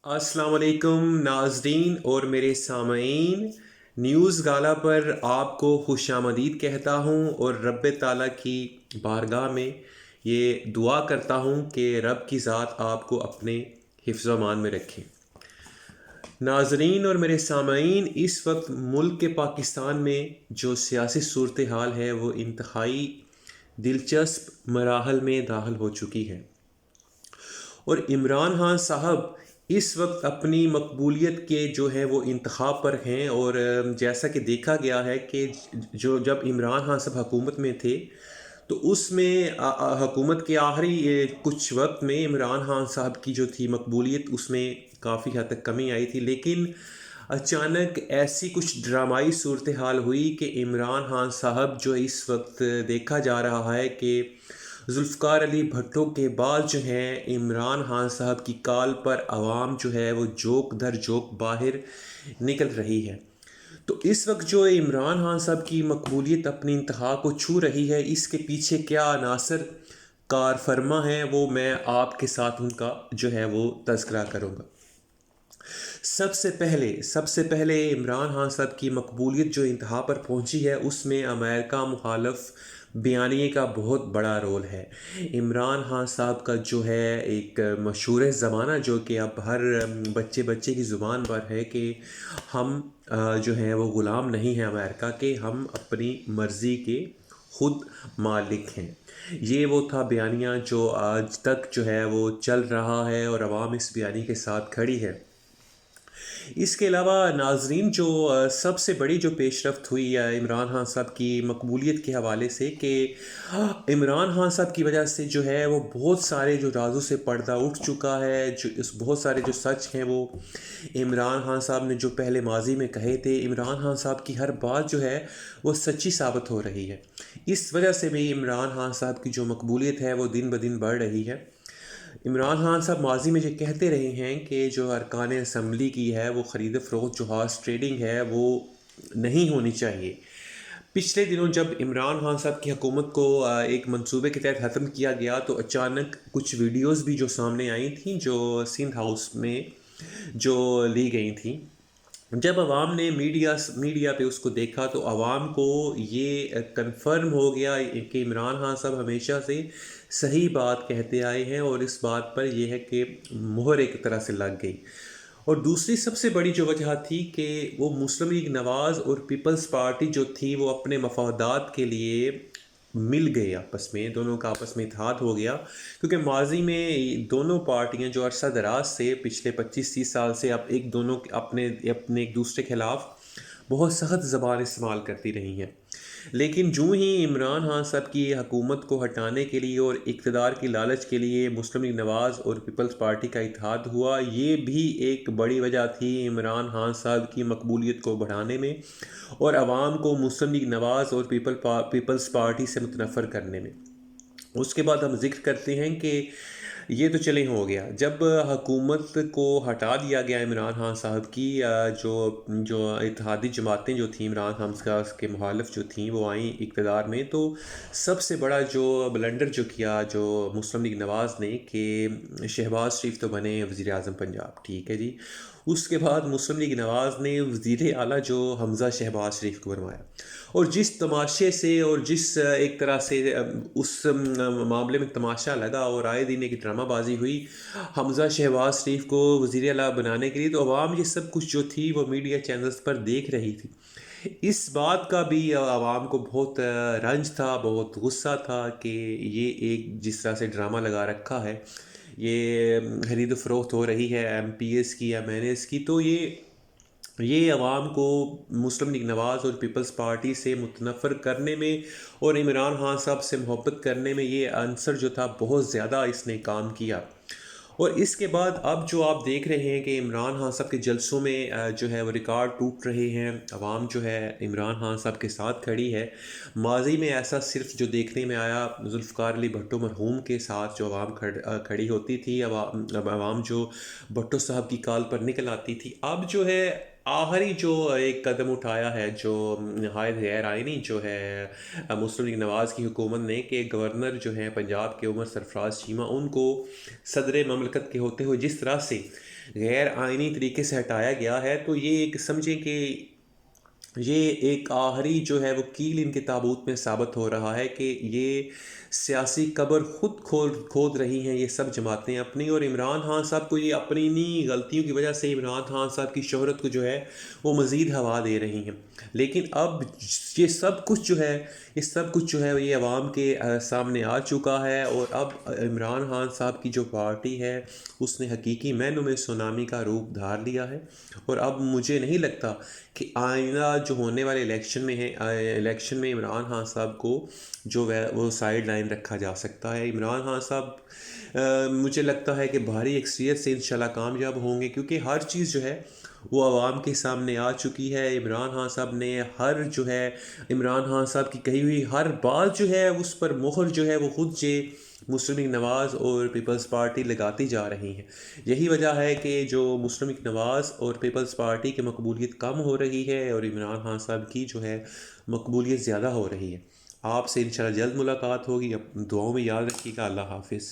अस्सलाम वालेकुम नाज़रीन और मेरे सामईन। न्यूज़ गाला पर आपको खुशामदीद कहता हूँ और रब ताला की बारगाह में ये दुआ करता हूँ कि रब की ज़ात आपको अपने हिफ्ज़ अमान में रखे। नाज़रीन और मेरे सामईन, इस वक्त मुल्क के पाकिस्तान में जो सियासी सूरत हाल है वो इंतहाई दिलचस्प मराहल में दाखिल हो चुकी है और इमरान खान साहब इस वक्त अपनी मकबूलियत के जो है वो इंतखाब पर हैं। और जैसा कि देखा गया है कि जो जब इमरान खान साहब हुकूमत में थे तो उसमें हुकूमत के आखिरी कुछ वक्त में इमरान खान साहब की जो थी मकबूलियत उसमें काफ़ी हद तक कमी आई थी, लेकिन अचानक ऐसी कुछ ड्रामाई सूरत हाल हुई कि इमरान खान साहब जो इस वक्त देखा जा रहा है कि जुल्फ़िकार अली भुट्टो के बाद जो है इमरान खान साहब की काल पर आवाम जो है वो जोक दर जोक बाहर निकल रही है। तो इस वक्त जो इमरान खान साहब की मकबूलियत अपनी इंतहा को छू रही है, इसके पीछे क्या अनासर कार फरमा है वो मैं आपके साथ उनका जो है वो तज़किरा करूँगा। सबसे पहले इमरान खान साहब की मकबूलियत जो इंतहा पर पहुंची है उसमें अमेरिका मुखालफ बयानिए का बहुत बड़ा रोल है। इमरान खान साहब का जो है एक मशहूर ज़माना जो कि अब हर बच्चे बच्चे की ज़ुबान पर है कि हम जो है वो ग़ुलाम नहीं हैं अमेरिका के, हम अपनी मर्ज़ी के खुद मालिक हैं। ये वो था बयानिया जो आज तक जो है वो चल रहा है और आवाम इस बयानी के साथ खड़ी है। इसके अलावा नाजरीन जो सबसे बड़ी जो पेशरफ्त हुई है इमरान खान साहब की मकबूलियत के हवाले से कि इमरान खान साहब की वजह से जो है वो बहुत सारे जो राजों से पर्दा उठ चुका है, जो इस बहुत सारे जो सच हैं वो इमरान खान साहब ने जो पहले माजी में कहे थे, इमरान खान साहब की हर बात जो है वो सच्ची साबित हो रही है। इस वजह से भी इमरान खान साहब की जो मकबूलियत है वो दिन ब दिन बढ़ रही है। इमरान खान साहब माजी में ये कहते रहे हैं कि जो अरकान असम्बली की है वो ख़रीद फ़रोख्त जो हॉर्स ट्रेडिंग है वो नहीं होनी चाहिए। पिछले दिनों जब इमरान खान साहब की हुकूमत को एक मंसूबे के तहत ख़त्म किया गया तो अचानक कुछ वीडियोस भी जो सामने आई थी जो सिंध हाउस में जो ली गई थी। जब आवाम ने मीडिया पे उसको देखा तो आवाम को ये कंफर्म हो गया कि इमरान खान साहब हमेशा से सही बात कहते आए हैं और इस बात पर यह है कि मोहर एक तरह से लग गई। और दूसरी सबसे बड़ी जो वजह थी कि वो मुस्लिम लीग नवाज़ और पीपल्स पार्टी जो थी वो अपने मफादात के लिए मिल गए, आपस में दोनों का आपस में इत्तेहाद हो गया। क्योंकि माजी में दोनों पार्टियां जो अरसा दराज से पिछले 25-30 साल से अब एक दोनों अपने अपने एक दूसरे के खिलाफ बहुत सख्त ज़बान इस्तेमाल करती रही हैं। लेकिन जूँ ही इमरान खान साहब की हुकूमत को हटाने के लिए और इक़्तिदार की लालच के लिए मुस्लिम लीग नवाज़ और पीपल्स पार्टी का इत्तेहाद हुआ, ये भी एक बड़ी वजह थी इमरान खान साहब की मकबूलियत को बढ़ाने में और आवाम को मुस्लिम लीग नवाज़ और पीपल्स पार्टी से मुतनफ़र करने में। उसके बाद हम ज़िक्र करते हैं कि ये तो चले हो गया जब हुकूमत को हटा दिया गया इमरान खान साहब की, जो जो इत्तेहादी जमातें जो थी इमरान खान साहब के मुखालिफ जो थी वो आई इक़्तिदार में, तो सबसे बड़ा जो ब्लंडर जो किया जो मुस्लिम लीग नवाज़ ने कि शहबाज शरीफ तो बने वज़ीर आज़म पंजाब, ठीक है जी। उसके बाद मुस्लिम लीग नवाज़ ने वज़ीर आला जो हमज़ा शहबाज शरीफ को बनवाया और जिस तमाशे से और जिस एक तरह से उस मामले में तमाशा लगा और आए दिन एक ड्रामाबाजी हुई हमज़ा शहबाज शरीफ को वज़ीर आला बनाने के लिए, तो अवाम ये सब कुछ जो थी वो मीडिया चैनल्स पर देख रही थी। इस बात का भी आवाम को बहुत रंज था, बहुत गुस्सा था कि ये एक जिस तरह से ड्रामा लगा रखा है, ये खरीद फ़रोख्त हो रही है MPs की या MNAs की, तो ये अवाम को मुस्लिम लीग नवाज़ और पीपल्स पार्टी से मुतनफ़र करने में और इमरान खान साहब से मोहब्बत करने में ये आंसर जो था बहुत ज़्यादा इसने काम किया। और इसके बाद अब जो आप देख रहे हैं कि इमरान खान साहब के जलसों में जो है वो रिकॉर्ड टूट रहे हैं, अवाम जो है इमरान खान साहब के साथ खड़ी है। माजी में ऐसा सिर्फ जो देखने में आया जुल्फ़िकार अली भुट्टो मरहूम के साथ जो अवाम खड़ी होती थी, अब अवाम जो भुट्टो साहब की काल पर निकल आती थी, अब जो है आखिरी जो एक कदम उठाया है जो नहायत गैर आइनी जो है मुस्लिम लीग नवाज़ की हुकूमत ने कि गवर्नर जो हैं पंजाब के उमर सरफराज चीमा उनको सदर ममलकत के होते हुए जिस तरह से غیر آئینی طریقے سے ہٹایا گیا ہے، تو یہ ایک سمجھیں کہ یہ ایک آخری جو ہے وہ کیل ان کے تابوت میں ثابت ہو رہا ہے کہ یہ سیاسی قبر خود کھود رہی ہیں یہ سب جماعتیں اپنی، اور عمران خان صاحب کو یہ اپنی انہی غلطیوں کی وجہ سے عمران خان صاحب کی شہرت کو جو ہے وہ مزید ہوا دے رہی ہیں۔ لیکن اب یہ سب کچھ جو ہے یہ عوام کے سامنے آ چکا ہے، اور اب عمران خان صاحب کی جو پارٹی ہے اس نے حقیقی معنوں میں سونامی کا روپ دھار لیا ہے، اور اب مجھے نہیں لگتا کہ آئندہ جو ہونے والے الیکشن میں عمران خان صاحب کو جو ہے وہ سائیڈ لائن رکھا جا سکتا ہے۔ عمران خان صاحب مجھے لگتا ہے کہ بھاری اکثریت سے انشاءاللہ کامیاب ہوں گے، کیونکہ ہر چیز جو ہے وہ عوام کے سامنے آ چکی ہے۔ عمران خان صاحب نے عمران خان صاحب کی کہی ہوئی ہر بات جو ہے اس پر مہر جو ہے وہ خود مسلم لیگ نواز اور پیپلز پارٹی لگاتی جا رہی ہیں۔ یہی وجہ ہے کہ جو مسلم لیگ نواز اور پیپلز پارٹی کی مقبولیت کم ہو رہی ہے اور عمران خان صاحب کی جو ہے مقبولیت زیادہ ہو رہی ہے۔ آپ سے انشاءاللہ جلد ملاقات ہوگی، دعاؤں میں یاد رکھیے گا۔ اللہ حافظ۔